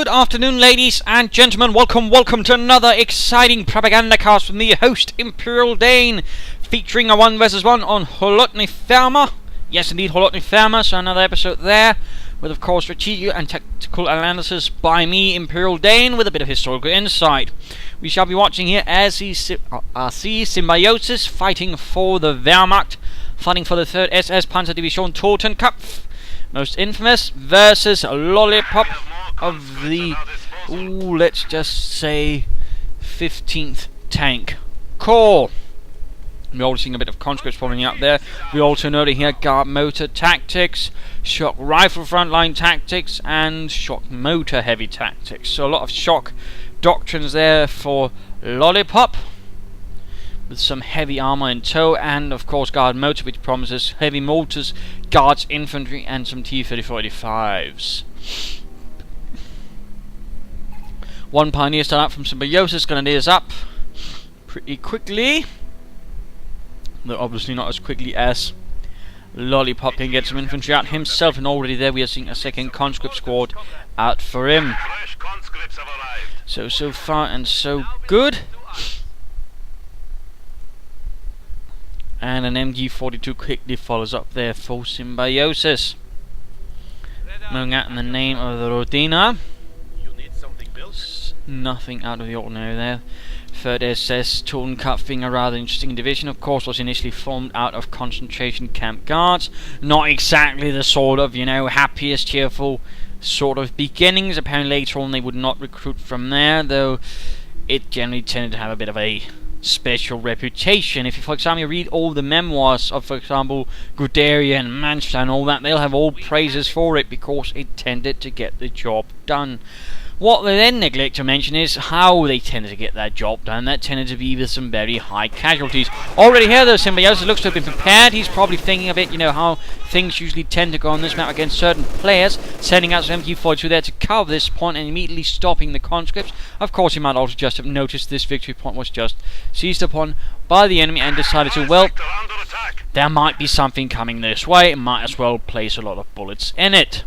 Good afternoon, ladies and gentlemen. Welcome to another exciting Propagandacast from the host, Imperial Dane, featuring a 1 vs 1 on Kholodny Ferma. Yes, indeed, Kholodny Ferma. So another episode there, with of course strategic and tactical analysis by me, Imperial Dane, with a bit of historical insight. We shall be watching here AsiiSymbiosis fighting for the Wehrmacht, fighting for the 3rd SS Panzerdivision Totenkopf, most infamous, versus Lollipop of the, let's just say, 15th Tank Corps. We're also seeing a bit of conscripts popping up there. We also know here guard motor tactics, shock rifle frontline tactics, and shock motor heavy tactics. So a lot of shock doctrines there for Lollipop, with some heavy armor in tow, and of course guard motor, which promises heavy mortars, guards infantry, and some T-34-85s. One pioneer start out from Symbiosis, grenadiers up pretty quickly, though obviously not as quickly as Lollipop can get some infantry out himself, and already there we are seeing a second conscript squad out for him. So far and so good. And an MG42 quickly follows up there for Symbiosis. Moving out in the name of the Rodina. Nothing out of the ordinary there. 3rd SS Totenkopf being a rather interesting division, of course, was initially formed out of concentration camp guards. Not exactly the sort of, happiest, cheerful sort of beginnings. Apparently later on they would not recruit from there, though it generally tended to have a bit of a special reputation. If you, for example, read all the memoirs of, for example, Guderian and Manstein and all that, they'll have all praises for it because it tended to get the job done. What they then neglect to mention is how they tended to get that job done. That tended to be with some very high casualties. Already here, though, Symbiosis looks to have been prepared. He's probably thinking of it, how things usually tend to go on this map against certain players, sending out some MQ-42 there to cover this point and immediately stopping the conscripts. Of course, he might also just have noticed this victory point was just seized upon by the enemy and decided to, well, there might be something coming this way, might as well place a lot of bullets in it.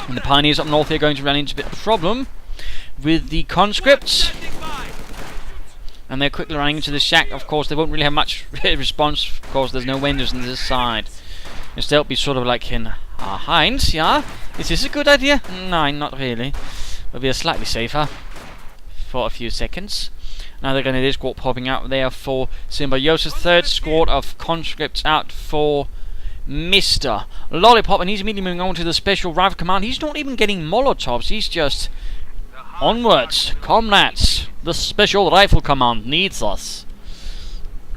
And the pioneers up north here are going to run into a bit of a problem with the conscripts, and they're quickly running into the shack. Of course, they won't really have much response. Of course, there's no windows on this side. Instead, it'll be sort of like in Heinz, yeah? Is this a good idea? No, not really. But we are slightly safer for a few seconds. Now they're going to this squad popping out there for Symbiosis. 3rd squad of conscripts out for Mr. Lollipop, and he's immediately moving on to the Special Rifle Command. He's not even getting Molotovs, he's just onwards, comrades. The Special Rifle Command needs us,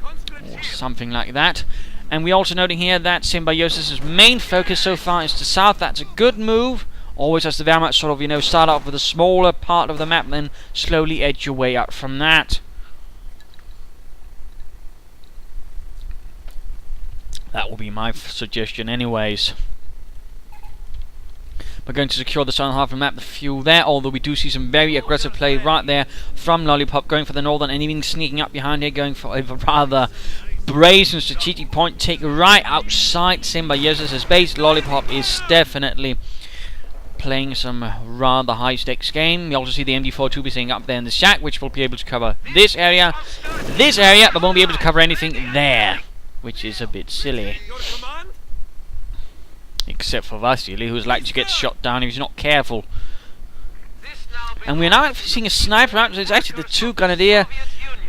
or something like that. And we're also noting here that Symbiosis' main focus so far is to south. That's a good move. Always has the Wehrmacht sort of, start off with a smaller part of the map, then slowly edge your way out from that. That will be my suggestion anyways. We're going to secure the southern half of the map, the fuel there, although we do see some very aggressive play right there from Lollipop, going for the northern and even sneaking up behind here, going for a rather brazen strategic point take right outside Symbiosis' base. Lollipop is definitely playing some rather high stakes game. We also see the MD-42 being up there in the shack, which will be able to cover this area, but won't be able to cover anything there, which is a bit silly. Except for Vasily, who's likely to get shot down if he's not careful. And we're now actually seeing a sniper out. So it's actually the 2 Grenadier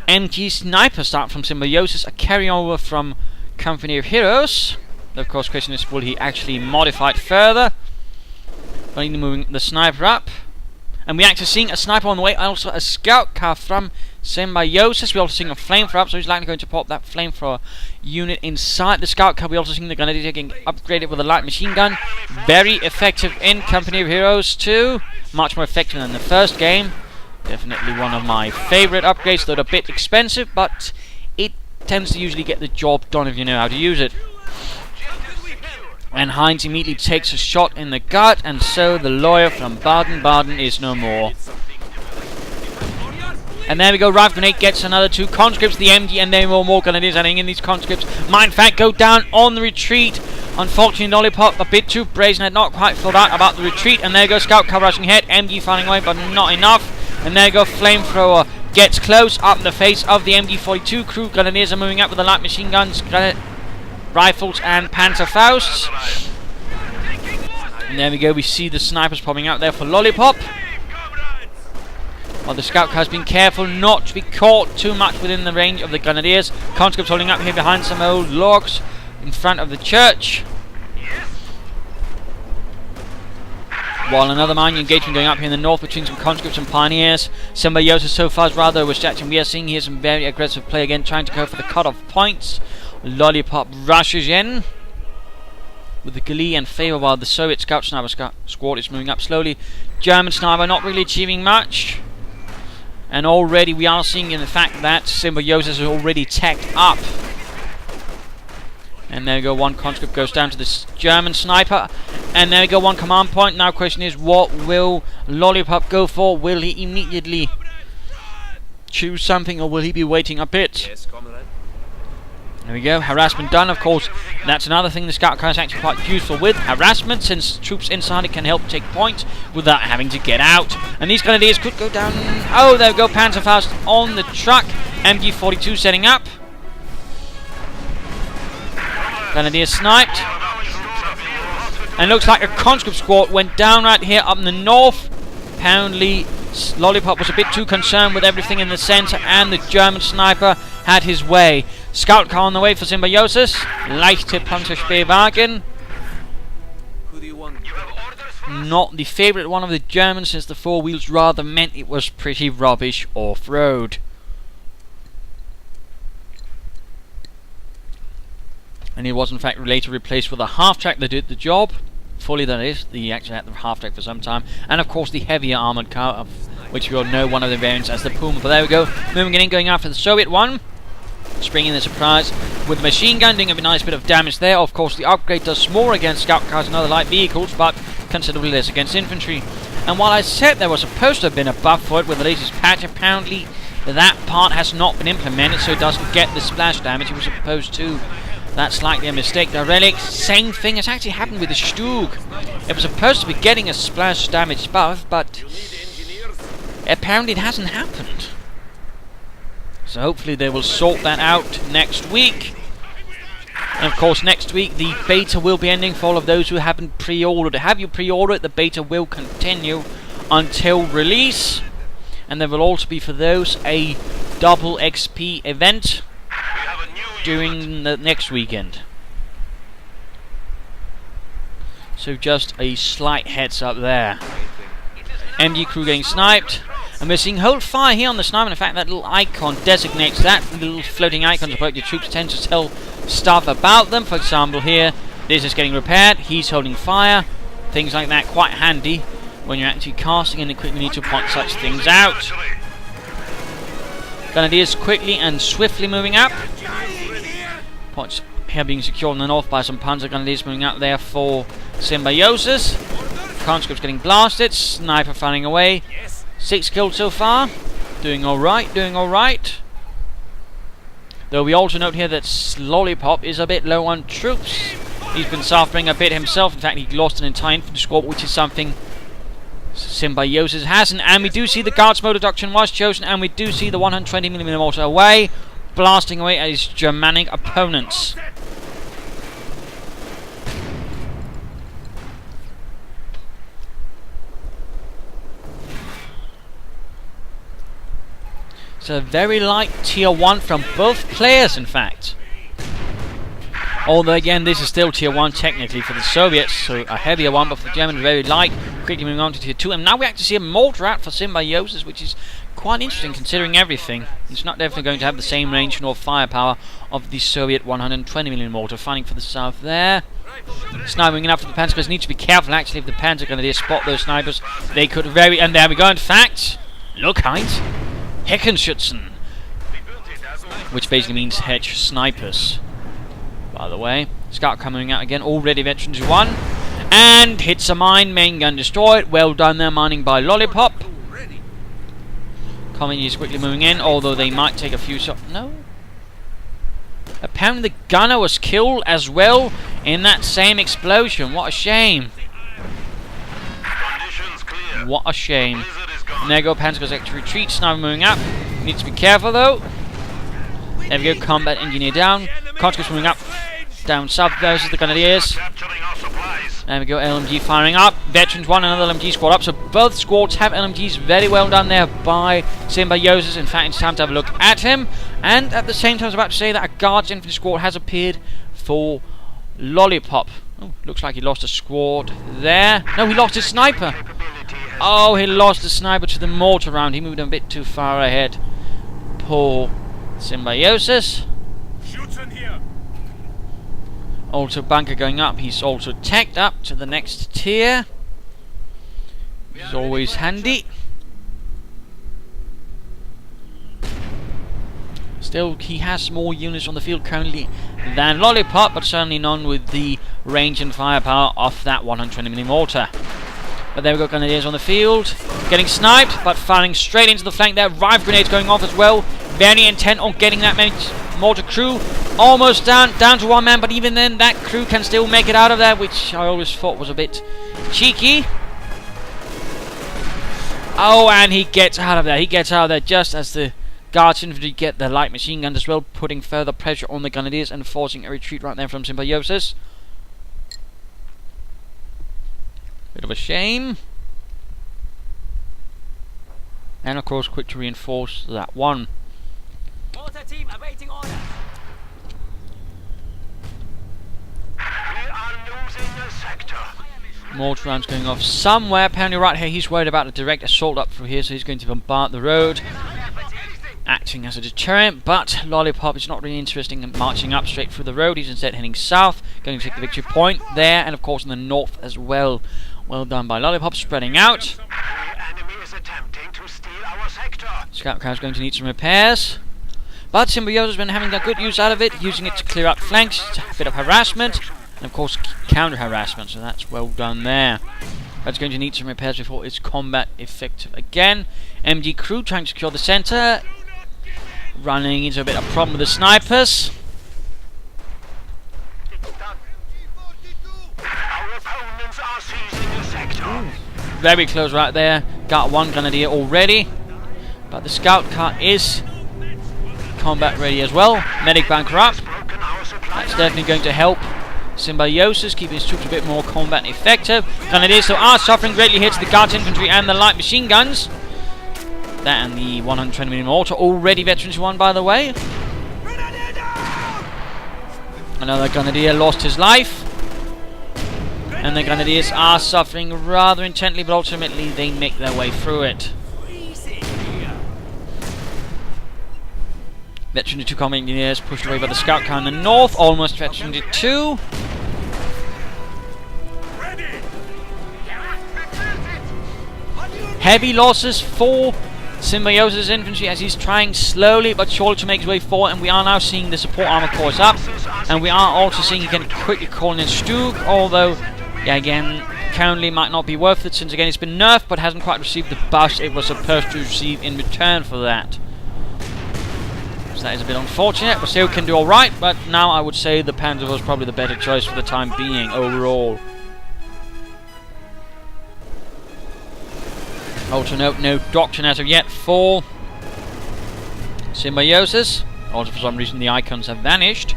MG sniper start from Symbiosis, a carryover from Company of Heroes. Of course, the question is, will he actually modify it further? Only moving the sniper up. And we're actually seeing a sniper on the way, also a scout car from Symbiosis. We're also seeing a flamethrower up, so he's likely going to pop that flamethrower unit inside the scout car. We're also seeing the Grenadier getting upgraded with a light machine gun. Very effective in Company of Heroes 2. Much more effective than the first game. Definitely one of my favourite upgrades, though a bit expensive, but it tends to usually get the job done if you know how to use it. And Heinz immediately takes a shot in the gut, and so the lawyer from Baden-Baden is no more. And there we go, Rive Grenade gets another 2 conscripts, the MG, and then more grenadiers adding in. These conscripts might in fact go down on the retreat. Unfortunately, Lollipop a bit too brazen, had not quite thought out about the retreat. And there goes Scout Car rushing ahead, MG firing away, but not enough. And there go Flamethrower, gets close up in the face of the MG42 crew. Grenadiers are moving up with the light machine guns, rifles, and Panzerfausts. And there we go, we see the snipers popping out there for Lollipop. While the Scout Car has been careful not to be caught too much within the range of the Grenadiers. Conscripts holding up here behind some old logs in front of the church. While another mining engagement going up here in the north between some conscripts and pioneers. Symbiosis so far is rather overstretching. We are seeing here some very aggressive play again, trying to go for the cut-off points. Lollipop rushes in with the glee and favour, while the Soviet Scout Sniper squad is moving up slowly. German Sniper not really achieving much. And already we are seeing in the fact that Symbiosis is already teched up. And there we go, one conscript goes down to this German sniper. And there we go, one command point. Now question is, what will Lollipop go for? Will he immediately choose something, or will he be waiting a bit? Yes, comrade. There we go, harassment done, of course. That's another thing the Scout Car is actually quite useful with. Harassment, since troops inside it can help take points without having to get out. And these Grenadiers could go down. Oh, there we go, Panzerfaust on the truck. MG42 setting up. Grenadier sniped. And looks like a conscript squad went down right here up in the north. Apparently Lollipop was a bit too concerned with everything in the centre, and the German sniper had his way. Scout Car on the way for Symbiosis. Leichte Panzerspähwagen. Who do you want? Not the favourite one of the Germans, since the 4 wheels rather meant it was pretty rubbish off-road. And it was in fact later replaced with a half-track that did the job. Fully, that is. They actually had the half-track for some time. And of course the heavier armoured car, of which we all know one of the variants as the Puma. But there we go, moving in, going after the Soviet one. Springing the surprise with the machine gun, doing a nice bit of damage there. Of course the upgrade does more against Scout Cars and other light vehicles, but considerably less against infantry. And while I said there was supposed to have been a buff for it with the latest patch, apparently that part has not been implemented, so it doesn't get the splash damage it was supposed to. That's likely a mistake. The Relic, same thing has actually happened with the Stug. It was supposed to be getting a splash damage buff, but apparently it hasn't happened. So hopefully they will sort that out next week. And of course next week the beta will be ending for all of those who haven't pre-ordered. Have you pre-ordered? The beta will continue until release. And there will also be for those a double XP event during the next weekend. So just a slight heads up there. MG crew getting sniped. And we're seeing hold fire here on the sniper. In fact, that little icon designates that. Little floating icons about your troops tend to tell stuff about them. For example, here, this is getting repaired. He's holding fire. Things like that, quite handy when you're actually casting and quickly need to point such things out. Grenadiers quickly and swiftly moving up. Points here being secured on the north by some Panzer Grenadiers moving up there for Symbiosis. Conscripts getting blasted. Sniper firing away. 6 killed so far. Doing alright, doing alright. Though we also note here that Lollipop is a bit low on troops. He's been suffering a bit himself. In fact, he lost an entire infantry squad, which is something Symbiosis hasn't. And we do see the Guards mode reduction was chosen, and we do see the 120mm mortar away, blasting away at his Germanic opponents. So very light tier 1 from both players, in fact. Although again, this is still tier 1 technically for the Soviets, so a heavier one, but for the Germans very light. Quickly moving on to tier 2, and now we actually see a mortar out for Symbiosis, which is quite interesting considering everything. It's not definitely going to have the same range nor firepower of the Soviet 120mm mortar. Fighting for the south there. Sniping enough for the Panzer, because need to be careful actually if the Panzer Grenadiers spot those snipers. They could very, and there we go, in fact, look height. Heckenschützen, which basically means hedge snipers. By the way, Scout coming out again, already veterans 1, and hits a mine, main gun destroyed. Well done there, mining by Lollipop. Comedy is quickly moving in, although they might take a few shots. No. Apparently the gunner was killed as well in that same explosion. What a shame. What a shame. And there go, Pants goes to retreat. Sniper moving up. Needs to be careful though. There we go, combat engineer down. CoH2 goes moving up. Down south versus the Grenadiers. There we go, LMG firing up. Veterans 1, another LMG squad up. So both squads have LMGs. Very well done there by AsiiSymbiosis. In fact, it's time to have a look at him. And at the same time, I was about to say that a Guards infantry squad has appeared for Lollipop. Oh, looks like he lost a squad there. No, he lost his sniper. Oh, he lost the sniper to the mortar round. He moved a bit too far ahead. Poor Symbiosis. Also bunker going up. He's also tagged up to the next tier, which is always handy. Still, he has more units on the field currently than Lollipop, but certainly none with the range and firepower of that 120mm mortar. But there we go, Grenadiers on the field, getting sniped, but firing straight into the flank there. Rifle grenades going off as well. Very intent on getting that many mortar crew. Almost down to one man, but even then, that crew can still make it out of there, which I always thought was a bit cheeky. Oh, and he gets out of there. He gets out of there just as the Guards infantry get the light machine guns as well, putting further pressure on the Grenadiers and forcing a retreat right there from Symbiosis. Bit of a shame. And of course, quick to reinforce that one. Mortar team awaiting order. We are losing the sector. Mortar rounds going off somewhere. Apparently right here, he's worried about a direct assault up through here, so he's going to bombard the road, acting as a deterrent. But Lollipop is not really interested in marching up straight through the road. He's instead heading south, going to take the victory point there, and of course in the north as well. Well done by Lollipop, spreading out. Scout crowd's going to need some repairs, but Symbiosis has been having a good use out of it, using it to clear up flanks, a bit of harassment, and of course counter harassment, so that's well done there. But it's going to need some repairs before it's combat effective again. MG crew trying to secure the centre, running into a bit of problem with the snipers. Very close right there. Got one Grenadier already, but the scout car is combat ready as well. Medic bunker up. That's definitely going to help Symbiosis, keeping his troops a bit more combat effective. Grenadiers so are suffering greatly here to the Guards infantry and the light machine guns. That and the 120mm mortar, already Veterans 1 by the way. Another Grenadier lost his life. And the Grenadiers are suffering rather intently, but ultimately they make their way through it. Veteran 2 combat engineers pushed away by the scout car in the north, almost Veteran 2. Heavy losses for Symbiosis infantry as he's trying slowly but surely to make his way forward, and we are now seeing the support armor course up, and we are also seeing he can quickly call in Stug, although yeah, again, currently might not be worth it since again it's been nerfed but hasn't quite received the buff it was supposed to receive in return for that. So that is a bit unfortunate, but still can do alright, but now I would say the Panzer was probably the better choice for the time being overall. Also note, no doctrine as of yet for Symbiosis. Also for some reason the icons have vanished.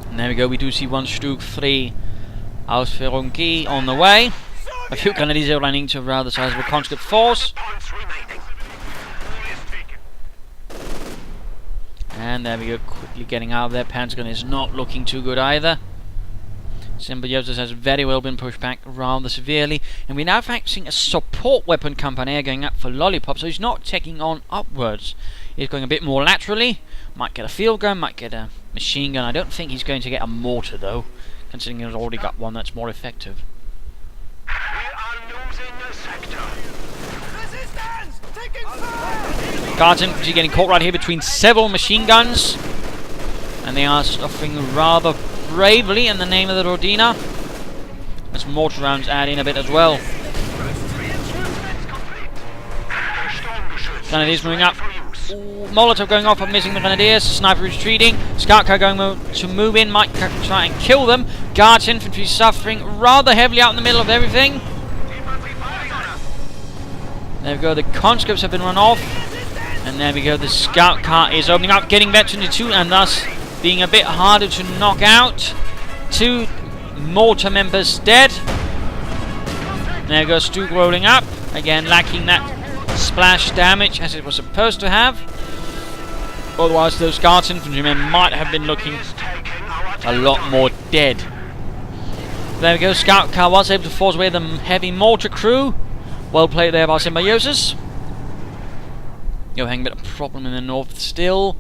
And there we go, we do see one Stug 3 Ausführung on the way. A few Grenadiers are running to a rather sizable conscript force. And there we go, quickly getting out of there. Panzergun is not looking too good either. Symbiosis has very well been pushed back rather severely. And we're now facing a support weapon company going up for Lollipop, so he's not taking on upwards. He's going a bit more laterally. Might get a field gun, might get a machine gun. I don't think he's going to get a mortar though, considering he's already got one that's more effective. We are losing the sector. Resistance! Taking fire! Guards infantry getting caught right here between several machine guns, and they are suffering rather bravely in the name of the Rodina. As mortar rounds add in a bit as well. Grenadiers moving up. Ooh, Molotov going off, but missing the Grenadiers. Sniper retreating. Scout car going to move in, might try and kill them. Guards infantry suffering rather heavily out in the middle of everything. There we go, the conscripts have been run off. And there we go, the scout car is opening up, getting veterans too, and thus being a bit harder to knock out. 2 mortar members dead. There we go, Stuke rolling up. Again, lacking that splash damage as it was supposed to have. Otherwise, those guards infantrymen might have been looking a lot more dead. There we go, scout car was able to force away the heavy mortar crew. Well played there by AsiiSymbiosis. You're having a bit of a problem in the north still.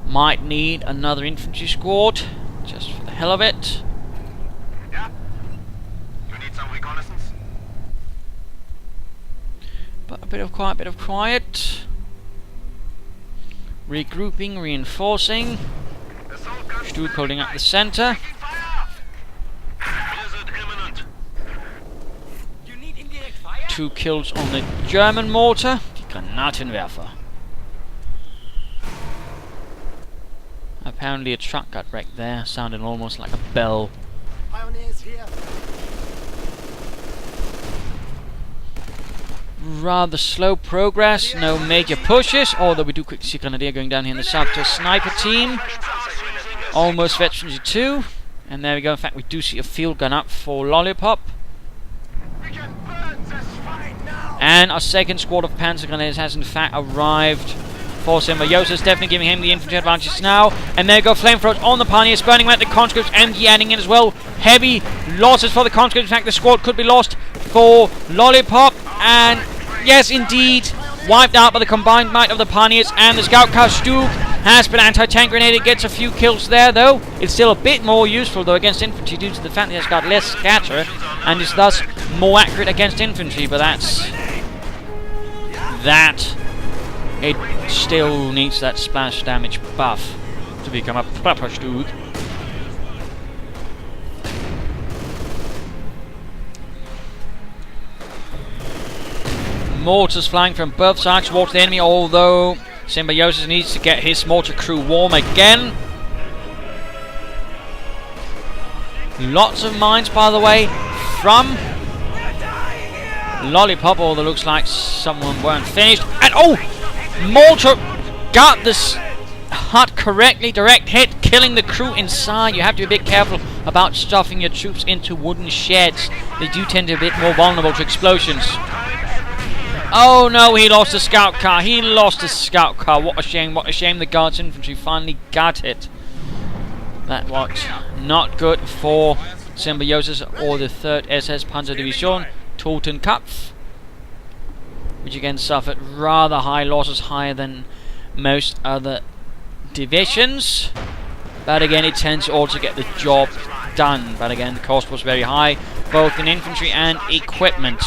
Might need another infantry squad, just for the hell of it. Yeah? You need some reconnaissance? But a bit of quiet. Regrouping, reinforcing. Stuke holding up the center. Blizzard imminent. 2 kills on the German mortar. Die Granatenwerfer. Apparently a truck got wrecked there, sounding almost like a bell. Pioneers here. Rather slow progress, no major pushes, although we do quickly see Grenadier going down here in the south to a sniper team. Almost veterans 2. And there we go, in fact we do see a field gun up for Lollipop. And our second squad of Panzer Grenadiers has in fact arrived for AsiiSymbiosis, definitely giving him the infantry advantage now. And there go flamethrowers on the Pioneers, burning out the conscripts, MG adding in as well. Heavy losses for the conscripts, in fact the squad could be lost for Lollipop. And yes indeed, wiped out by the combined might of the Pioneers and the scout car. Stuke has been anti-tank grenaded, gets a few kills there though. It's still a bit more useful though against infantry due to the fact that it's got less scatter and is thus more accurate against infantry, but it still needs that splash damage buff to become a proper Stuke. Mortars flying from both sides towards the enemy, although AsiiSymbiosis needs to get his mortar crew warm again. Lots of mines, by the way, from Lollipop, although looks like someone weren't finished. And oh! Mortar got this hut correctly, direct hit, killing the crew inside. You have to be a bit careful about stuffing your troops into wooden sheds. They do tend to be a bit more vulnerable to explosions. Oh no, he lost the scout car. What a shame, what a shame. The Guards infantry finally got it. That was not good for AsiiSymbiosis or the 3rd SS Panzer Division, Totenkopf, which again suffered rather high losses, higher than most other divisions. But again, it tends to also get the job done. But again, the cost was very high, both in infantry and equipment.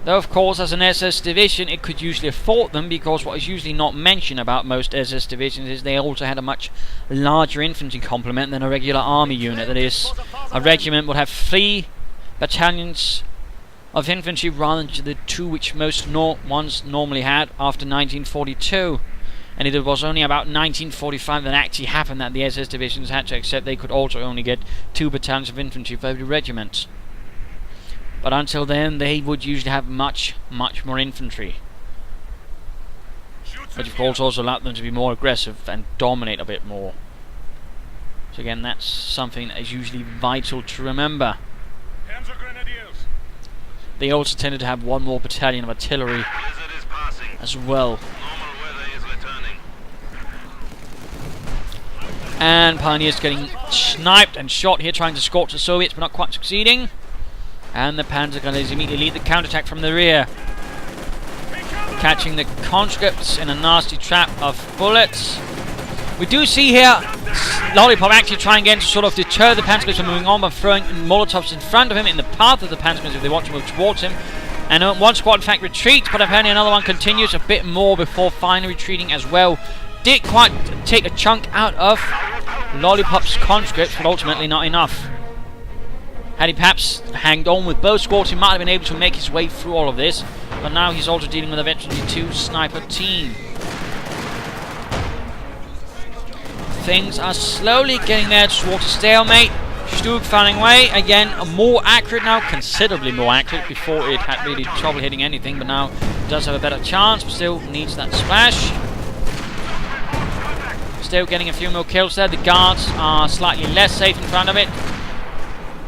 Though of course as an SS division it could usually afford them, because what is usually not mentioned about most SS divisions is they also had a much larger infantry complement than a regular army unit. That is, a regiment would have 3 battalions of infantry rather than the 2 which most ones normally had after 1942. And it was only about 1945 that actually happened that the SS divisions had to accept they could also only get 2 battalions of infantry for every regiment. But until then, they would usually have much more infantry. Which of course also allowed them to be more aggressive and dominate a bit more. So again, that's something that is usually vital to remember. They also tended to have 1 more battalion of artillery as well. And Pioneers getting sniped and shot here, trying to scorch the Soviets, but not quite succeeding. And the Panzer Grenadiers immediately lead the counterattack from the rear, catching the conscripts in a nasty trap of bullets. We do see here Lollipop actually trying again to sort of deter the Panzergrenadiers from moving on by throwing Molotovs in front of him, in the path of the Panzergrenadiers if they want to move towards him. And one squad in fact retreats, but apparently another one continues a bit more before finally retreating as well. Did quite take a chunk out of Lollipop's conscripts, but ultimately not enough. Had he perhaps hanged on with both squads, he might have been able to make his way through all of this. But now he's also dealing with a veteran 2 sniper team. Things are slowly getting there towards a stalemate. Stug finding way, again, more accurate now, considerably more accurate. Before it had really trouble hitting anything, but now it does have a better chance, but still needs that splash. Still getting a few more kills there. The guards are slightly less safe in front of it.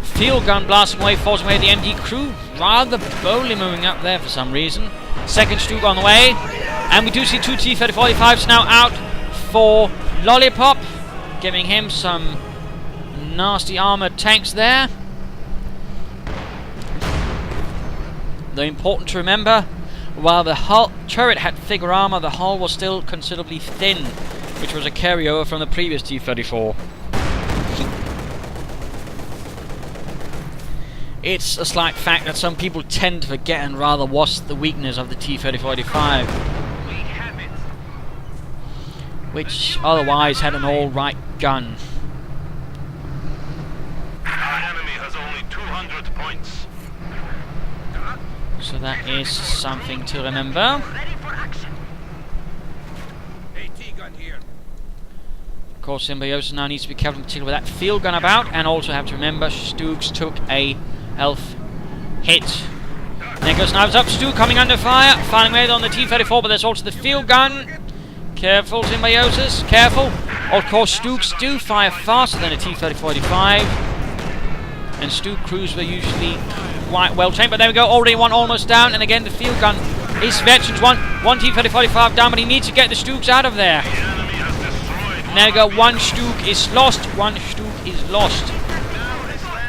Field gun blasting away, forcing away the MD crew. Rather boldly moving up there for some reason. Second Stug on the way. And we do see 2 T-3045s now out for Lollipop, giving him some nasty armoured tanks there. Though important to remember, while the hull turret had thicker armour, the hull was still considerably thin, which was a carryover from the previous T-34. It's a slight fact that some people tend to forget and rather watch the weakness of the T-3045, which otherwise had an alright gun. Our enemy has only 200 points. So that is something to remember. Of course, Symbiosis now needs to be careful, particularly with that field gun about, and also have to remember Stugs took a health hit. There goes knives up. Stug coming under fire, firing away on the T-34, but there's also the field gun. Careful, Symbiosis, careful. Of course, Stugs do fire faster than a T-3045, and Stug crews were usually quite well trained, but there we go, already one almost down, and again the field gun is veterans. One T-3045 down, but he needs to get the Stugs out of there. And there we go, one Stug is lost, one Stug is lost.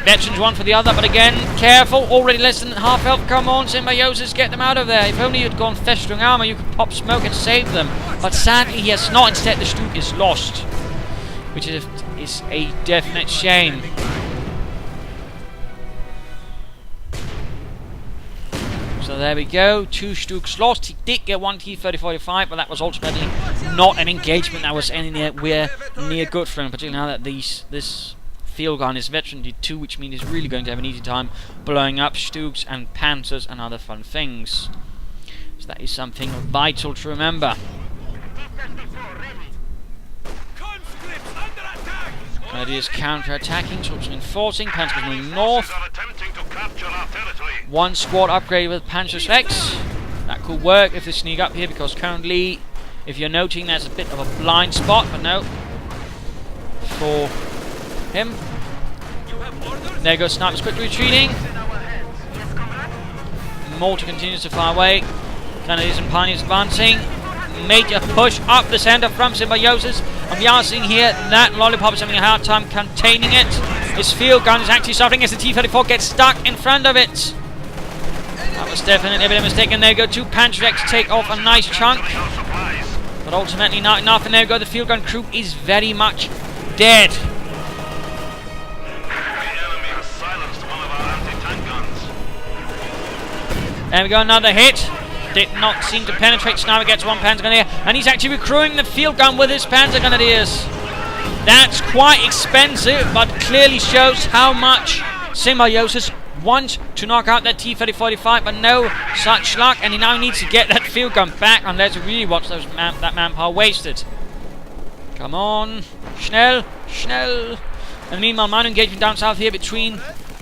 Veterans one for the other, but again, careful, already less than half health. Come on, Symbiosis, get them out of there. If only you'd gone festering armor, you could pop smoke and save them. But sadly, he has not. Instead, the Stug is lost, which is a definite shame. So there we go, 2 Stugs lost. He did get 1 T-3045, but that was ultimately not an engagement that was anywhere near good for him, particularly now that this field gun is veteran D2, which means he's really going to have an easy time blowing up Stugs and Panzers and other fun things. So that is something vital to remember. Grenadiers is counter-attacking, troops enforcing, Panzers moving north. One squad upgraded with Panzer X. That could work if they sneak up here, because currently, if you're noting, there's a bit of a blind spot, but no. For him. There goes Snipers quickly retreating. Mortar continues to fire away. Grenadiers and Pioneers advancing. Major push up the center from Symbiosis. And we are seeing here that Lollipop is having a hard time containing it. His field gun is actually suffering as the T-34 gets stuck in front of it. That was definitely a bit of a mistake. And there we go, 2 Panzer X take off a nice chunk. But ultimately not enough. And there we go, the field gun crew is very much dead. There we go, another hit. Did not seem to penetrate. Sniper gets 1 Panzer Grenadier, and he's actually recruiting the field gun with his Panzer Grenadiers. That's quite expensive, but clearly shows how much Symbiosis wants to knock out that T-3045, but no such luck, and he now needs to get that field gun back unless he really wants that manpower wasted. Come on, Schnell, Schnell. And meanwhile, minor engagement down south here between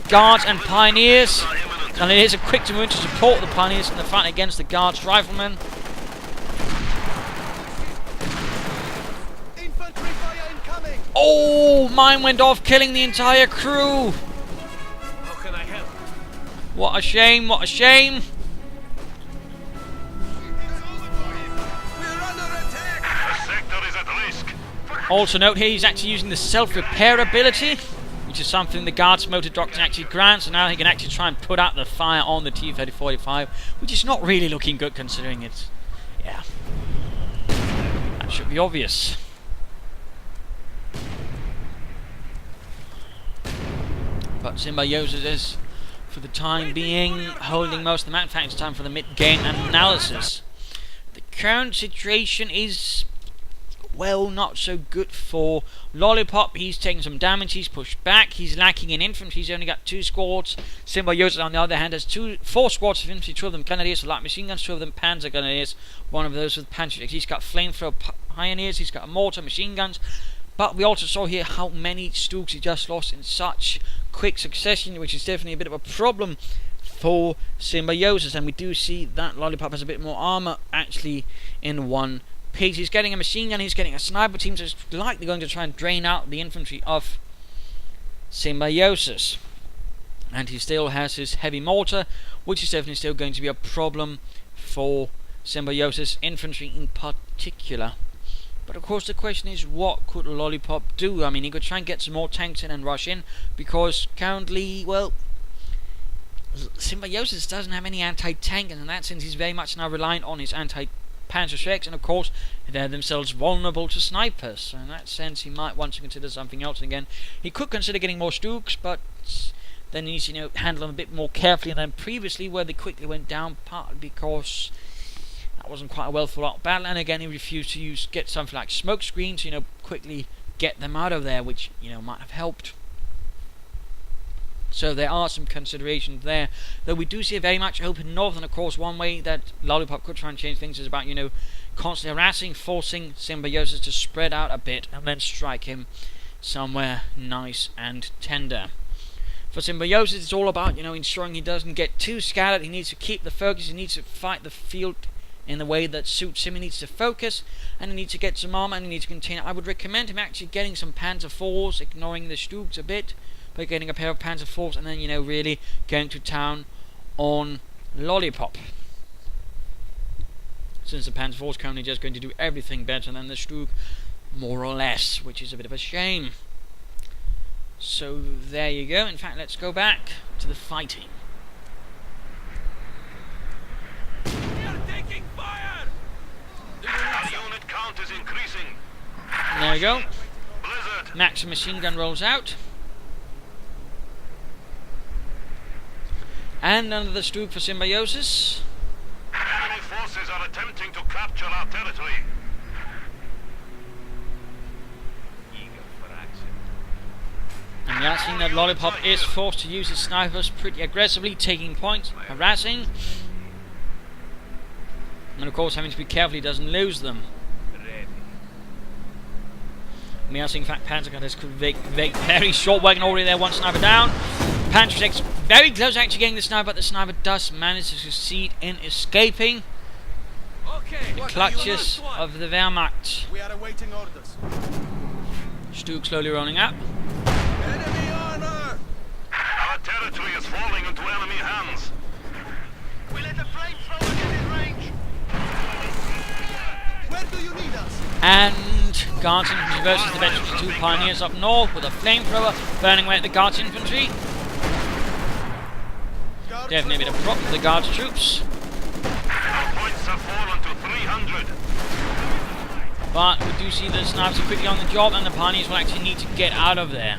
Guards and Pioneers. And it is a quick to move to support the Pioneers in the fight against the Guards Riflemen. Infantry fire incoming. Oh, mine went off, killing the entire crew. How can I help? What a shame, what a shame. We're under attack. The sector is at risk. Also note here, he's actually using the self-repair ability, which is something the Guards motor doctrine actually grants, so now he can actually try and put out the fire on the T-3045, which is not really looking good considering it's... yeah. That should be obvious. But Symbiosis is, for the time being, holding most of the map. In fact, it's time for the mid-game analysis. The current situation is well, not so good for Lollipop. He's taking some damage, he's pushed back, he's lacking in infantry, he's only got 2 squads. Symbiosis, on the other hand, has 4 squads of infantry, 2 of them Grenadiers with light machine guns, 2 of them Panzer Grenadiers, 1 of those with Panzer. He's got flamethrower pioneers, he's got a mortar, machine guns. But we also saw here how many Stooks he just lost in such quick succession, which is definitely a bit of a problem for Symbiosis. And we do see that Lollipop has a bit more armor actually in one piece. He's getting a machine gun, he's getting a sniper team, so it's likely going to try and drain out the infantry of Symbiosis. And he still has his heavy mortar, which is definitely still going to be a problem for Symbiosis infantry in particular. But of course the question is, what could Lollipop do? I mean, he could try and get some more tanks in and rush in, because currently, well, Symbiosis doesn't have any anti-tank, and in that sense he's very much now reliant on his anti-Panzer Shreks, and of course they're themselves vulnerable to snipers, so in that sense he might want to consider something else. And again, he could consider getting more Stooks, but then he needs to handle them a bit more carefully than previously, where they quickly went down, partly because that wasn't quite a well thought out battle, and again he refused to get something like smoke screens to quickly get them out of there, which might have helped. So there are some considerations there, though we do see a very much open north. And of course one way that Lollipop could try and change things is about constantly harassing, forcing Symbiosis to spread out a bit and then strike him somewhere nice and tender. For Symbiosis it's all about ensuring he doesn't get too scattered. He needs to keep the focus, he needs to fight the field in the way that suits him. He needs to focus, and he needs to get some armor, and he needs to contain it. I would recommend him actually getting some Panzer IVs, ignoring the Stooks a bit, but getting a pair of Panzer IVs, and then really going to town on Lollipop. Since the Panzer IV is currently just going to do everything better than the Stook, more or less, which is a bit of a shame. So there you go. In fact, let's go back to the fighting. Our unit count is increasing. There we go. Blizzard. Max machine gun rolls out. And another Stook for Symbiosis. Enemy forces are attempting to capture our territory. And we are seeing that Lollipop is forced to use his snipers pretty aggressively, taking points, harassing. And of course having to be careful he doesn't lose them. We are seeing in fact Panzer Gunners very short, working already there, one sniper down. Panzer Shreks very close actually getting the sniper, but the sniper does manage to succeed in escaping the clutches of the Wehrmacht. We are awaiting orders. Stook slowly rolling up. Enemy armor! Our territory is falling into enemy hands. We let the flamethrower get in range. Where do you need us? And Guards Infantry versus the veterans, 2 pioneers up north with a flamethrower burning away at the Guards Infantry. Definitely a bit of prop for the Guards troops. Our points have fallen to 300. But we do see the snipers are quickly on the job, and the pioneers will actually need to get out of there.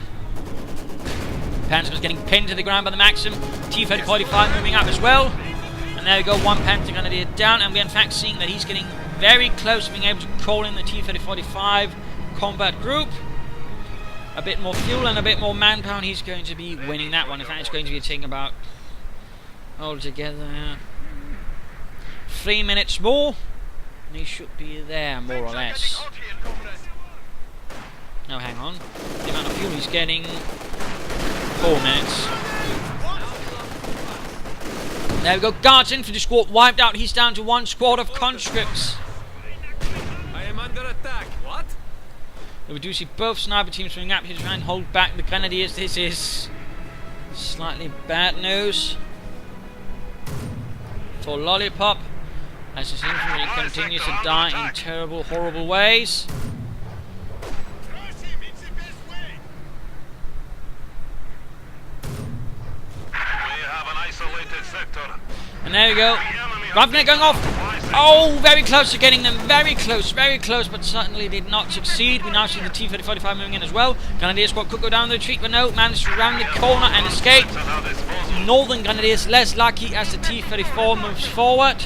Panzer is getting pinned to the ground by the Maxim. T-3045 moving up as well. And there we go, one Panzer Grenadier down, and we're in fact seeing that he's getting very close to being able to call in the T-3045 combat group. A bit more fuel and a bit more manpower, and he's going to be winning that one. In fact, it's going to be taking about altogether 3 minutes more, and he should be there more or less. No, hang on. The amount of fuel he's getting, 4 minutes. There we go, Guards Infantry squad wiped out. He's down to 1 squad of conscripts. I am under attack. What? We do see both sniper teams swinging up here to try and hold back the Grenadiers. This is slightly bad news for Lollipop, as his infantry continues to die in terrible, horrible ways. And there we go. Ravnet going off. Oh, very close to getting them. Very close, but certainly did not succeed. We now see the T-3045 moving in as well. Grenadier squad could go down the retreat, but no, managed to round the corner and escape. Northern Grenadiers less lucky as the T-34 moves forward.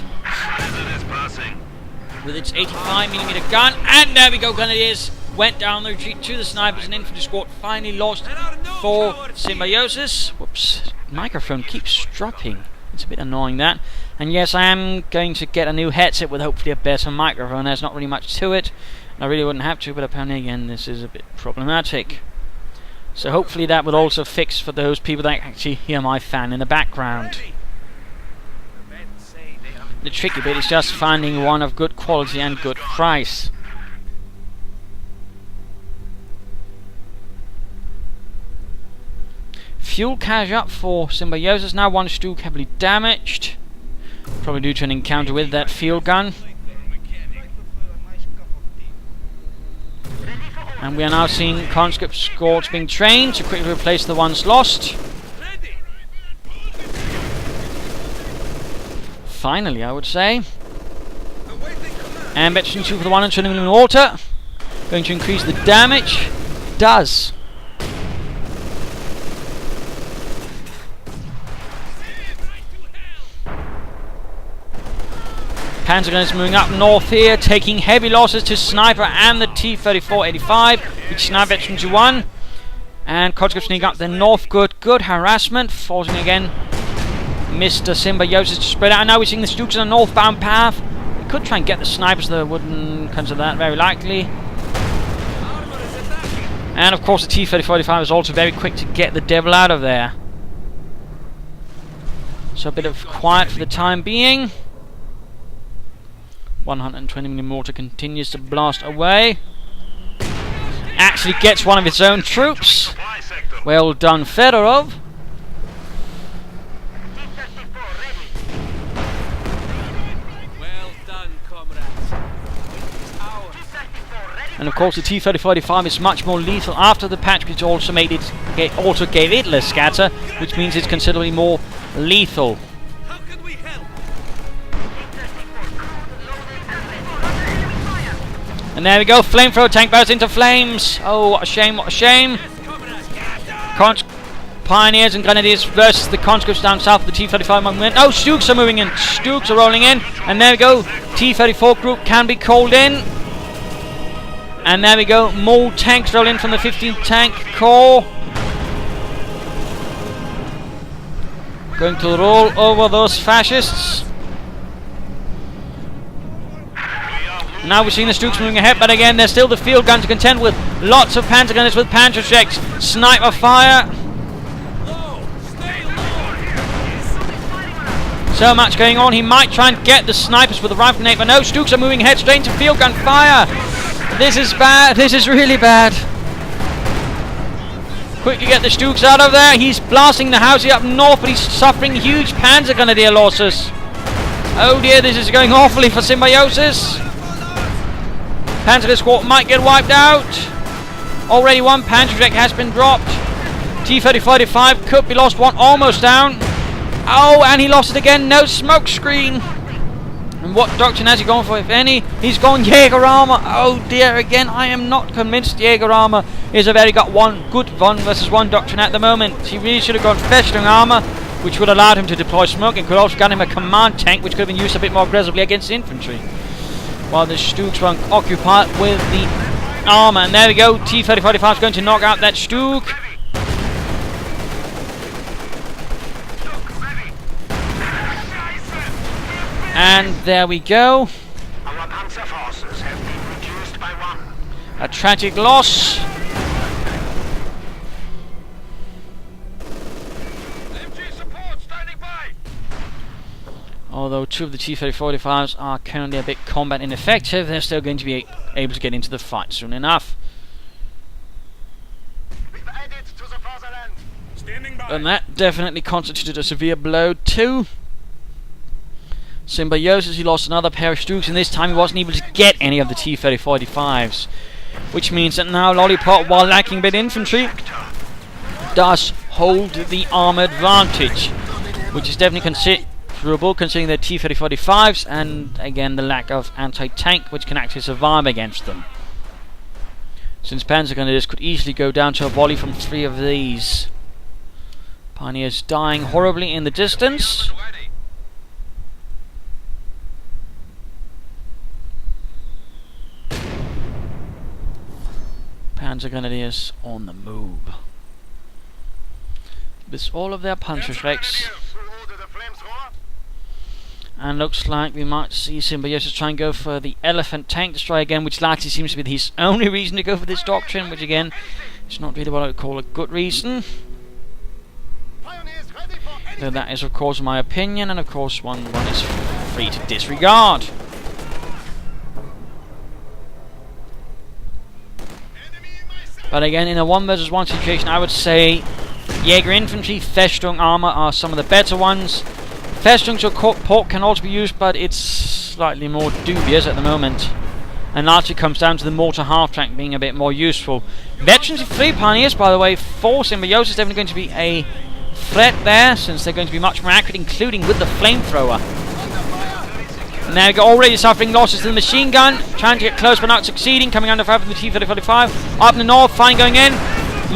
with its 85mm gun. And there we go, Grenadiers went down the retreat to the snipers, and infantry squad finally lost for Symbiosis. Whoops, microphone keeps dropping. It's a bit annoying, that. And yes, I am going to get a new headset with hopefully a better microphone. There's not really much to it. I really wouldn't have to, but apparently again this is a bit problematic. So hopefully that will also fix for those people that actually hear my fan in the background. The tricky bit is just finding one of good quality and good price. Fuel cache up for Symbiosis now. One Stuke heavily damaged, probably due to an encounter with that field gun. And we are now seeing conscript squads being trained to quickly replace the ones lost. Finally, I would say. And Veteran 2 for the 120mm mortar. Going to increase the damage. Does. Panzer gunners moving up north here, taking heavy losses to Sniper and the T-34-85, which Sniper Veteran to 1. And conscript sneak up the north. Good harassment, forcing again Mr. Symbiosis to spread out. And now we're seeing the Stukes on the northbound path. We could try and get the snipers, though wouldn't consider that very likely. And of course the T-34-85 is also very quick to get the devil out of there. So a bit of quiet for the time being. 120mm mortar continues to blast away. Actually gets one of its own troops. Well done, Fedorov. Well done, comrades. And of course the T-34-85 is much more lethal after the patch, which also made it gave it less scatter, which means it's considerably more lethal. How can we help? And there we go, flamethrower tank bursts into flames. Oh, what a shame, what a shame. Pioneers and Grenadiers versus the conscripts down south of the T-35 movement. Oh, Stukes are moving in, Stukes are rolling in. And there we go, T-34 group can be called in. And there we go, more tanks roll in from the 15th Tank Corps. Going to roll over those fascists. Now we're seeing the Stukes moving ahead, but again there's still the field gun to contend with. Lots of panzer gunners with panzer checks. Sniper fire. So much going on. He might try and get the snipers with the rifle grenade, but no, Stukes are moving ahead straight into field gun fire. This is bad. This is really bad. Quickly get the Stukes out of there. He's blasting the house up north, but he's suffering huge panzer grenadier losses. Oh dear, this is going awfully for Symbiosis. Panzer squad might get wiped out. Already one panzer deck has been dropped. T-35 could be lost, one almost down. Oh, and he lost it again. No smoke screen. And what doctrine has he gone for, if any? He's gone Jaeger armor. Oh dear, again, I am not convinced Jaeger armor is a very good 1 versus 1 doctrine at the moment. He really should have gone Festering armor, which would have allowed him to deploy smoke and could also got him a command tank, which could have been used a bit more aggressively against infantry. While the Stukes were occupied with the armor. And there we go, T-35 is going to knock out that Stuke. And there we go. Our panzer forces have been reduced by 1. A tragic loss. MG support standing by. Although 2 of the T-35s are currently a bit combat ineffective, they're still going to be able to get into the fight soon enough. We've added to the fatherland. Standing by. And that definitely constituted a severe blow too. Symbiosis, he lost another pair of Stukes, and this time he wasn't able to get any of the T-35s. Which means that now Lollipop, while lacking a bit infantry, does hold the armor advantage. Which is definitely considerable considering the T-35s and again the lack of anti-tank, which can actually survive against them. Since panzer gunners could easily go down to a volley from 3 of these. Pioneers dying horribly in the distance. Panzer Grenadiers on the move. With all of their Panzerschrecks. And looks like we might see Symbiosis try and go for the Elephant Tank Destroyer again, which largely seems to be his only reason to go for this doctrine, which again is not really what I would call a good reason. Though that is of course my opinion, and of course one is free to disregard. But again, in a 1 versus 1 situation, I would say Jaeger Infantry, Festung Armor are some of the better ones. Festung support can also be used, but it's slightly more dubious at the moment. And largely comes down to the mortar half-track being a bit more useful. Veterans of 3 Pioneers, by the way, for Symbiosis, definitely going to be a threat there, since they're going to be much more accurate, including with the flamethrower. And there we go, already suffering losses to the machine gun, trying to get close but not succeeding, coming under fire from the T-35. Up in the north, fine going in,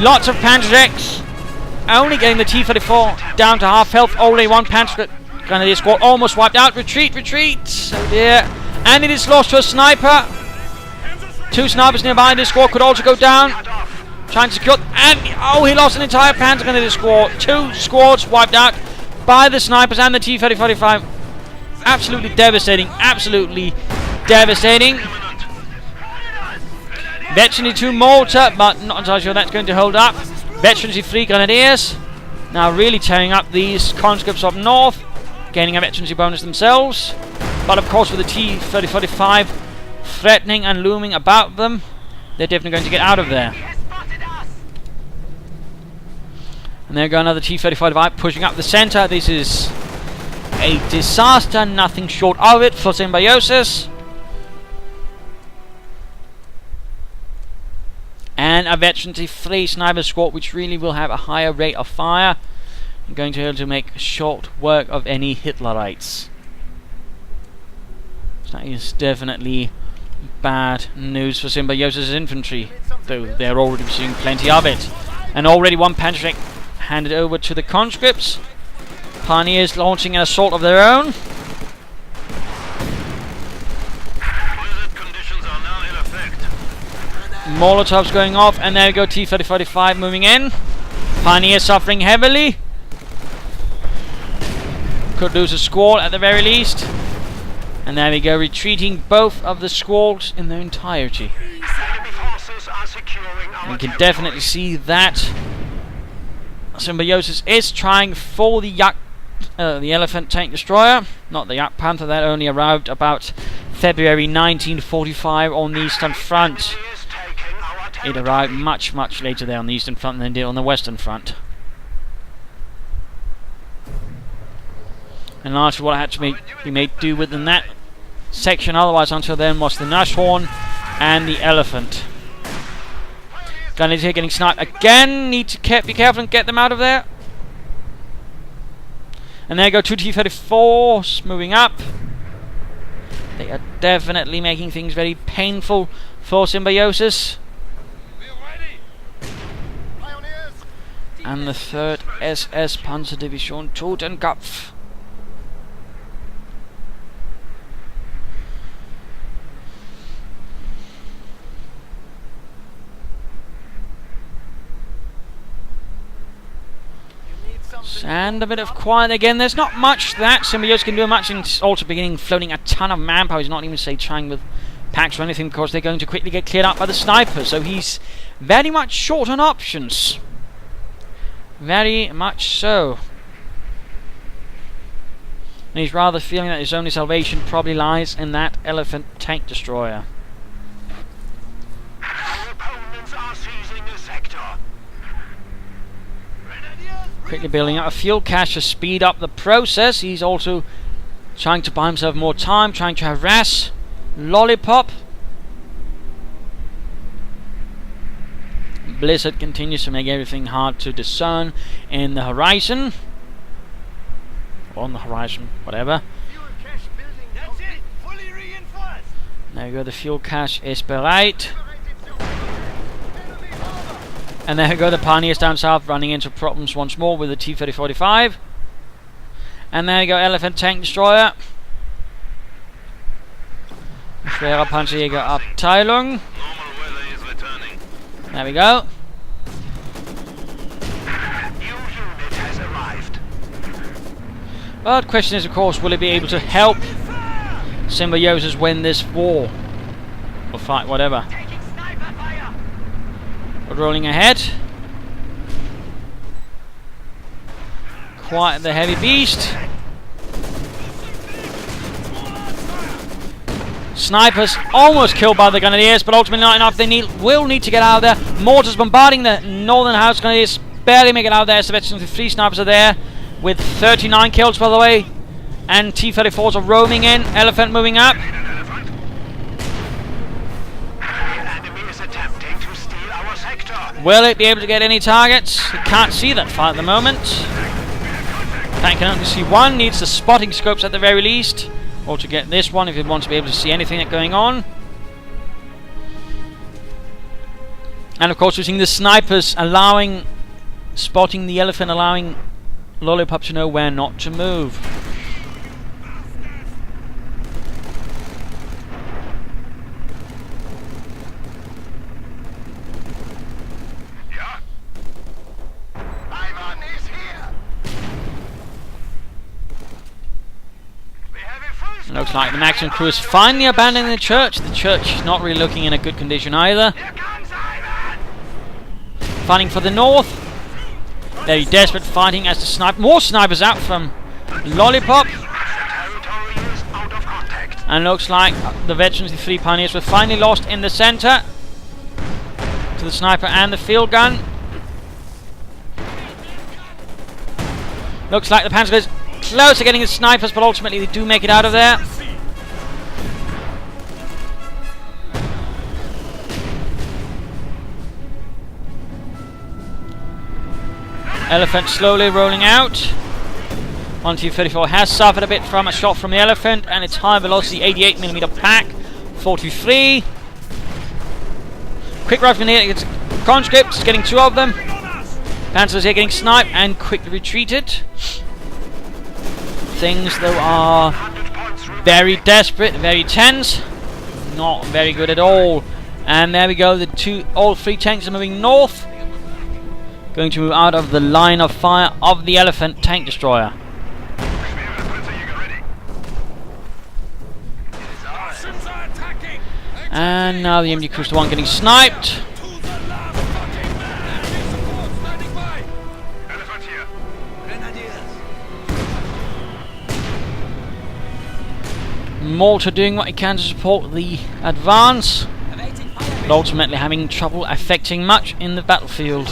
lots of Panzerschrecks, only getting the T-34 down to half health, already 1 Panzer Grenadier squad almost wiped out. Retreat, retreat, oh dear, and it is lost to a sniper. 2 snipers nearby, this squad could also go down, trying to secure, and oh, he lost an entire Panzer Grenadier squad. 2 squads wiped out by the snipers and the T-35. Absolutely devastating, absolutely devastating. Veteran 2 mortar, but not entirely sure that's going to hold up. Veteran 3 Grenadiers, now really tearing up these conscripts up north, gaining a veterancy bonus themselves. But of course with the T-35 threatening and looming about them, they're definitely going to get out of there. And there go another T-35 pushing up the center. This is a disaster, nothing short of it for Symbiosis. And a Veterancy 3 sniper squad, which really will have a higher rate of fire, and going to be able to make short work of any Hitlerites. So that is definitely bad news for Symbiosis infantry, though they're already seeing plenty of it. And already 1 Panzerschreck handed over to the conscripts. Pioneers launching an assault of their own. Molotovs going off, and there we go, T-35 moving in. Pioneers suffering heavily. Could lose a squad at the very least. And there we go, retreating both of the squads in their entirety. And you can definitely see that Symbiosis is trying for the Elephant Tank Destroyer, not the Yak Panther. That only arrived about February 1945 on the Eastern Front. It arrived much, much later there on the Eastern Front than it did on the Western Front. And largely what I had to be made do with in that section otherwise until then was the Nashorn and the Elephant. Gunners here getting sniped again. Need to be careful and get them out of there. And there go 2 T-34s moving up. They are definitely making things very painful for Symbiosis. And the 3rd SS Panzer Division Totenkopf. And a bit of quiet again. There's not much that Symbiosis can do much, and also beginning floating a ton of manpower. He's not even say trying with packs or anything, because they're going to quickly get cleared up by the snipers. So he's very much short on options. Very much so. And he's rather feeling that his only salvation probably lies in that Elephant Tank Destroyer. Our opponents are seizing the sector. Quickly building up a fuel cache to speed up the process. He's also trying to buy himself more time, trying to harass Lollipop. Blizzard continues to make everything hard to discern in the horizon. On the horizon, whatever. That's it. Fully reinforced. There we go, the fuel cache is bereit. And there we go, the Pioneers down south running into problems once more with the T-3045. And there we go, Elephant Tank Destroyer. Schwere Panzerjäger Abteilung. There we go. New unit has arrived. Well, the question is, of course, will it be able to help Symbiosis win this war? Or fight, whatever. Taking sniper fire. But rolling ahead. Quite the heavy beast. Snipers almost killed by the Grenadiers, but ultimately not enough. They will need to get out of there. Mortars bombarding the northern house. Grenadiers barely make it out of there. So the 3 snipers are there with 39 kills, by the way. And T-34s are roaming in. Elephant moving up. Will it be able to get any targets? It can't see that far at the moment. Tank can only see one. Needs the spotting scopes at the very least. Or to get this one if it wants to be able to see anything that's going on. And of course we're seeing the snipers spotting the elephant, allowing Lollipop to know where not to move. Yeah. Ivan is here. We have a full Looks like the Maxim crew is finally abandoning the church. The church is not really looking in a good condition either. Here comes Ivan. Fighting for the north. Very desperate fighting as the more snipers out from Lollipop. Territory is out of contact. And looks like the veterans, the 3 pioneers, were finally lost in the center to the sniper and the field gun. Looks like the Panzer is close to getting the snipers, but ultimately they do make it out of there. Elephant slowly rolling out. 1T-34 has suffered a bit from a shot from the Elephant, and its high velocity 88mm pack 43. Quick rifle here against conscripts, getting 2 of them. Panzers here getting sniped and quickly retreated. Things though are very desperate, very tense. Not very good at all. And there we go, all 3 tanks are moving north. Going to move out of the line of fire of the Elephant tank destroyer. And now the MG Cruiser 1 getting sniped. Malta doing what he can to support the advance, but ultimately having trouble affecting much in the battlefield.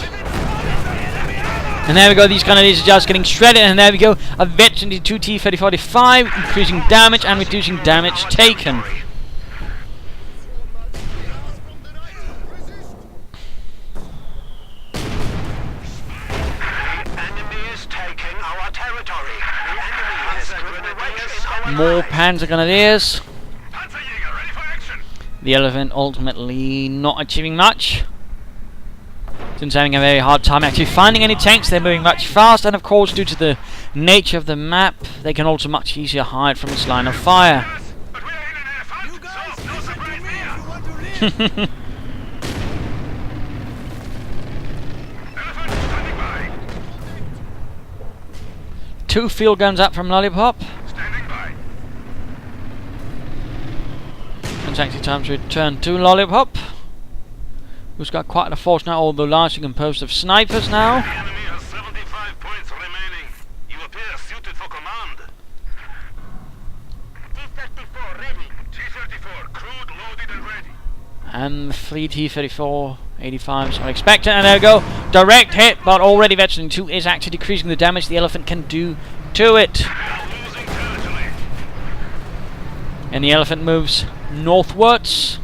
And there we go, these Grenadiers are just getting shredded, and there we go, a veteran 2 T-3045, increasing damage and reducing damage taken. More Panzer Grenadiers. The Elephant ultimately not achieving much, since having a very hard time actually finding any tanks. They're moving much faster, and of course due to the nature of the map they can also much easier hide from its line of fire. Two field guns up from Lollipop. It's actually time to return to Lollipop, who's got quite a force now, although largely composed of snipers now. The enemy has 75 points remaining. You appear suited for command. T-34 ready. T-34, crude, loaded and ready. And the 3 T-34 85s are expected, and there we go, direct hit, but already Veteran 2 is actually decreasing the damage the Elephant can do to it. Losing territory. And the Elephant moves northwards,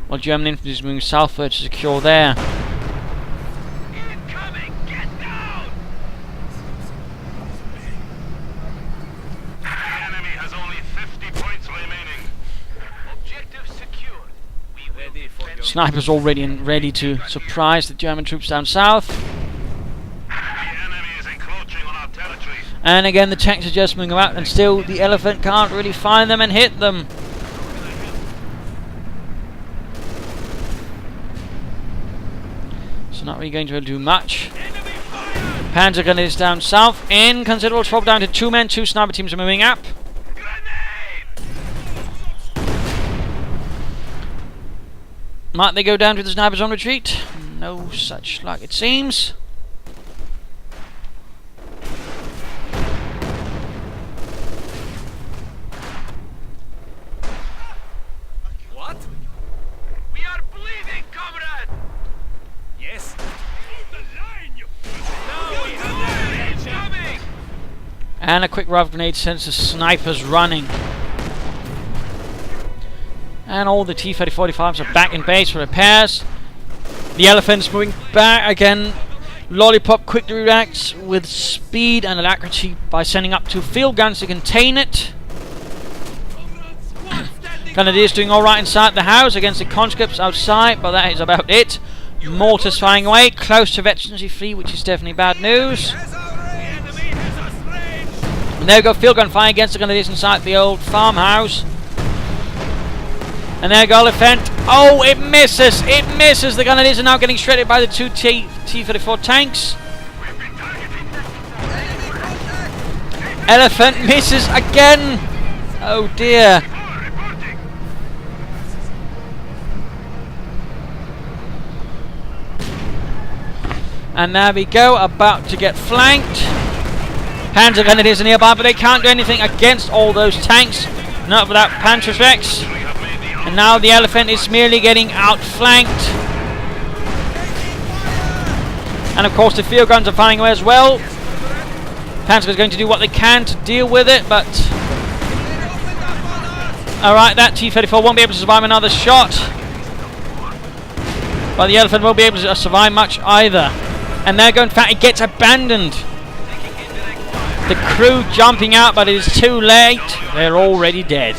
while German infantry is moving southwards to secure there. Incoming, get down. The enemy has only 50 points remaining. Objective secured. We ready for your Snipers already ready to surprise the German troops down south. The enemy is encroaching on our territory. And again the tanks are just moving about, and still the Elephant can't really find them and hit them. So not really going to do much. Panzer gun is down south. In considerable trouble, down to 2 men. 2 sniper teams are moving up. Might they go down to the snipers on retreat? No such luck, it seems. What? We are bleeding, comrade! Yes? Hold the line, you... No, he's coming! And a quick rifle grenade sends the snipers running. And all the T-3045s are back in base for repairs. The Elephant's moving back again. Lollipop quickly reacts with speed and alacrity by sending up 2 field guns to contain it. Grenadiers doing alright inside the house against the conscripts outside, but that is about it. Mortars firing away, close to Veterancy Free, which is definitely bad news. And there we go, field gun fire against the Grenadiers inside the old farmhouse. And there we go, Elephant. Oh, it misses! It misses! The Grenadiers are now getting shredded by the 2 T-34 tanks. Elephant misses again! Oh dear. And there we go, about to get flanked. Panzer Grenadiers are nearby, but they can't do anything against all those tanks. Not without Panzerschrecks. And now the Elephant is merely getting outflanked. And of course the field guns are firing away as well. Panzer is going to do what they can to deal with it, but... Alright, that T-34 won't be able to survive another shot. But the Elephant won't be able to survive much either. And there you go, in fact it gets abandoned. The crew jumping out, but it is too late. They're already dead.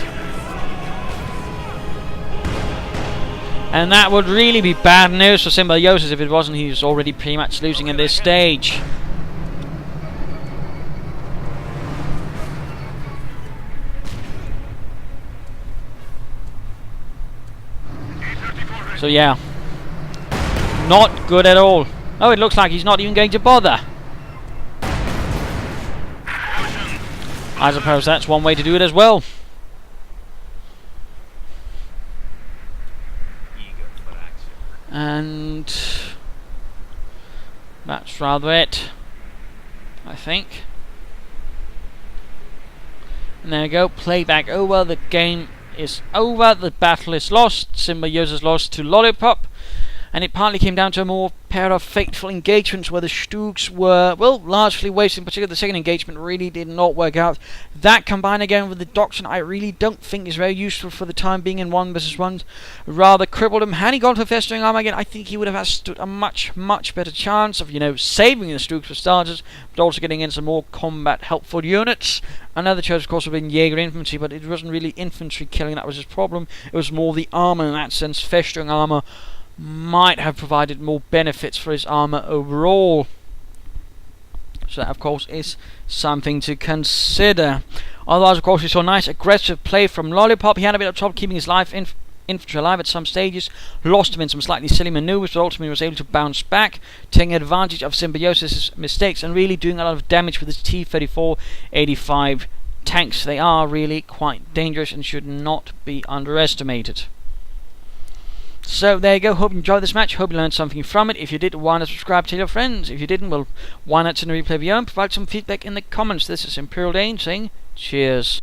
And that would really be bad news for Symbiosis if it wasn't. He was already pretty much losing at this stage. So yeah, not good at all. Oh, it looks like he's not even going to bother. I suppose that's one way to do it as well. And that's rather it, I think. And there you go, playback over, the game is over, the battle is lost, Symbiosis lost to Lollipop, and it partly came down to a more pair of fateful engagements where the Stooks were, well, largely wasted. In particular, the second engagement really did not work out. That combined again with the Doctrine, I really don't think is very useful for the time being in 1 versus 1. Rather crippled him. Had he gone for festering armor again, I think he would have stood a much better chance of, you know, saving the Stooks for starters, but also getting in some more combat helpful units. Another choice, of course, would have been Jaeger infantry, but it wasn't really infantry killing that was his problem. It was more the armor in that sense. Festering armor might have provided more benefits for his armor overall. So that, of course, is something to consider. Otherwise, of course, we saw nice aggressive play from Lollipop. He had a bit of trouble keeping his infantry alive at some stages, lost him in some slightly silly maneuvers, but ultimately was able to bounce back, taking advantage of Symbiosis' mistakes and really doing a lot of damage with his T-34-85 tanks. They are really quite dangerous and should not be underestimated. So there you go, hope you enjoyed this match, hope you learned something from it. If you did, why not subscribe to your friends? If you didn't, well, why not send a replay video and provide some feedback in the comments. This is Imperial Dane saying cheers.